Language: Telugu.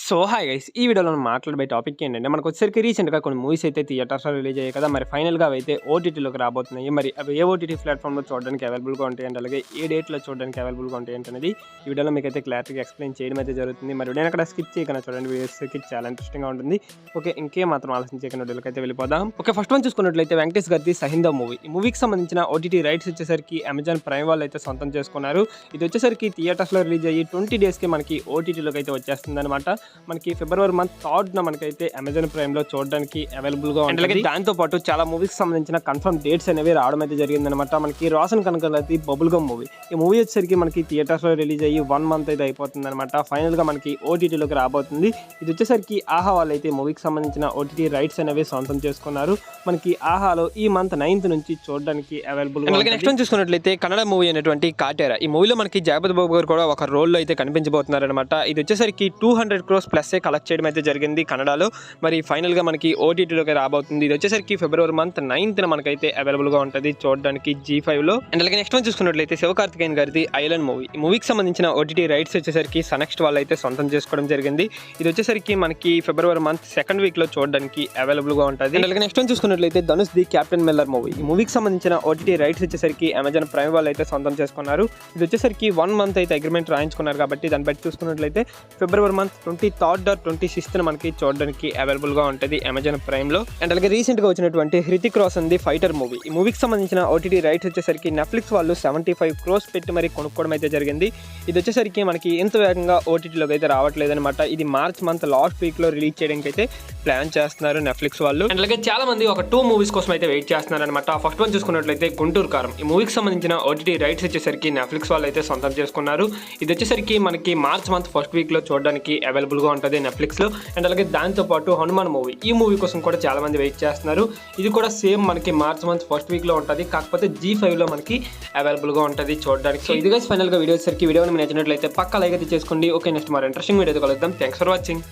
సో హాయ్ గైస్ ఈ వీడియోలో మనం మాట్లాడే టాపిక్ ఏంటంటే మనకు వచ్చేసరికి రీసెంట్గా కొన్ని మూవీస్ అయితే థియేటర్స్లో రిలీజ్ అయ్యాయి కదా. మరి ఫైనల్గా అయితే ఓటీటీలోకి రాబోతున్నాయి. మరి అవి ఏ ఓటీటీ ప్లాట్ఫామ్లో చూడడానికి అవైలబుల్గా ఉంటాయి అంటే అలాగే ఏ డేట్లో చూడడానికి అవైలబుల్గా ఉంటాయి అనేది ఈ వీడియోలో మీకు అయితే క్లారిటీగా ఎక్స్ప్లెయిన్ చేయడం అయితే జరుగుతుంది. మరి వీడియో అక్కడ స్కిప్ చేయకుండా చూడండి, వీడియోస్కి చాలా ఇంట్రెస్టింగ్గా ఉంటుంది. ఓకే, ఇంకే మాత్రం ఆలోచన చేయకుండా వీడియోకి అయితే వెళ్ళిపోదాం. ఓకే, ఫస్ట్ వన్ చూసుకున్నట్లయితే వెంకటేష్ గారి సహిందా మూవీ. ఈ మూవీకి సంబంధించిన ఓటీటీ రైట్స్ వచ్చేసరికి అమెజాన్ ప్రైమ్ వాళ్ళు అయితే సొంతం చేసుకున్నారు. ఇది వచ్చేసరికి థియేటర్స్లో రిలీజ్ అయ్యి 20 డేస్కి మనకి ఓటీటీలోకి అయితే వచ్చేస్తుంది అనమాట. మనకి ఫిబ్రవరి మంత్ 3rd మనకైతే అమెజాన్ ప్రైమ్ లో చూడడానికి అవైలబుల్ గా ఉంటుంది. దాంతో పాటు చాలా మూవీస్ సంబంధించిన కన్ఫర్మ్ డేట్స్ అనేవి రావడం అయితే జరిగిందనమాట. మనకి రోషన్ కనకలది బబుల్ గమ్ మూవీ. ఈ మూవీ వచ్చేసరికి మనకి థియేటర్స్ లో రిలీజ్ అయ్యి 1 మంత్ అయితే అయిపోతుంది అనమాట. ఫైనల్ గా మనకి ఓటీటీలోకి రాబోతుంది. ఇది వచ్చేసరికి ఆహా వాళ్ళు అయితే మూవీకి సంబంధించిన ఓటీటీ రైట్స్ అనేవి సొంతం చేసుకున్నారు. మనకి ఆహాలో ఈ మంత్ 9th నుంచి చూడడానికి అవైలబుల్ గా. నెక్స్ట్ చూసుకున్నట్లయితే కన్నడ మూవీ అయినటువంటి కాటేరా. ఈ మూవీలో మనకి జగపతి బాబు గారు కూడా ఒక రోల్ లో అయితే కనిపించబోతున్నారు అనమాట. ఇది వచ్చేసరికి 200 crores ప్లస్ కలెక్ట్ చేయడం అయితే జరిగింది కన్నడలో. మరి ఫైనల్ గా మనకి ఓటీటీలోకి రాబోతుంది. ఇది వచ్చేసరికి ఫిబ్రవరి మంత్ 9th మనకైతే అవైలబుల్ గా ఉంటుంది చూడడానికి G5 లో. అండ్ అలాగే నెక్స్ట్ వన్ చూసుకున్నట్లయితే శివకార్తికేయన్ గారిది ఐలాండ్ మూవీ. ఈ మూవీకి సంబంధించిన ఓటీటీ రైట్స్ వచ్చేసరికి సనెక్స్ట్ వాళ్ళు అయితే సొంతం చేసుకోవడం జరిగింది. ఇది వచ్చేసరికి మనకి ఫిబ్రవరి మంత్ 2nd వీక్ లో చూడడానికి అవైలబుల్ గా ఉంటుంది. అండ్ అలాగే నెక్స్ట్ వన్ చూసుకున్నట్లయితే Dhanush the captain Miller movie. ఈ మూవీకి సంబంధించిన ఓటీటీ రైట్స్ వచ్చేసరికి అమెజాన్ ప్రైమ్ వాళ్ళు అయితే సొంతం చేసుకున్నారు. ఇది వచ్చేసరికి 1 మంత్ అయితే అగ్రిమెంట్ రాయించుకున్నారు కాబట్టి దాన్ని బట్టి చూసుకున్నట్లయితే ఫిబ్రవరి మంత్ 23rd or 26th మనకి చూడడానికి అవైలబుల్ గా ఉంటుంది అమెజాన్ ప్రైమ్ లో. అండ్ అలాగే రీసెంట్ గా వచ్చినటువంటి Hrithik Roshan the fighter movie. ఈ మూవీకి సంబంధించిన ఓటీటీ రైట్స్ వచ్చేసరికి నెట్ఫ్లిక్స్ వాళ్ళు 75 crores పెట్టి మరి కొనుక్కోవడం అయితే జరిగింది. ఇది వచ్చేసరికి మనకి ఇంత వేగంగా ఓటీటీలోకి అయితే రావట్లేదు అనమాట. ఇది మార్చ్ మంత్ లాస్ట్ వీక్ లో రిలీజ్ చేయడానికి అయితే ప్లాన్ చేస్తున్నారు నెట్ఫ్లిక్స్ వాళ్ళు. అండ్ అలాగే చాలా మంది ఒక 2 మూవీస్ కోసం అయితే వెయిట్ చేస్తున్నారు అనమాట. ఫస్ట్ వన్ చూసుకున్నట్లయితే గుంటూరు కారం. ఈ మూవీకి సంబంధించిన ఓటీటీ రైట్స్ వచ్చేసరికి నెట్ఫ్లిక్స్ వాళ్ళు అయితే సొంతం చేసుకున్నారు. ఇది వచ్చేసరికి మనకి మార్చ్ మంత్ 1st వీక్ లో చూడడానికి అవైలబుల్ గా ఉంటుంది నెట్ఫ్లిక్స్ లో. అండ్ అలాగే దాంతో పాటు హనుమాన్ మూవీ. ఈ మూవీ కోసం కూడా చాలా మంది వెయిట్ చేస్తున్నారు. ఇది కూడా సేమ్ మనకి మార్చ్ మంత్ 1st వీక్ లో ఉంటుంది, కాకపోతే G5 లో మనకి అవైలబుల్ గా ఉంటుంది చూడడానికి. సో ఇది గైస్ ఫైనల్ గా వీడియో వచ్చేసరికి వీడియోని నచ్చినట్లయితే పక్కా లైక్ అయితే చేసుకోండి. ఓకే, నెక్స్ట్ మరి ఇంట్రెస్టింగ్ వీడియో కలుద్దాం. Thanks for watching.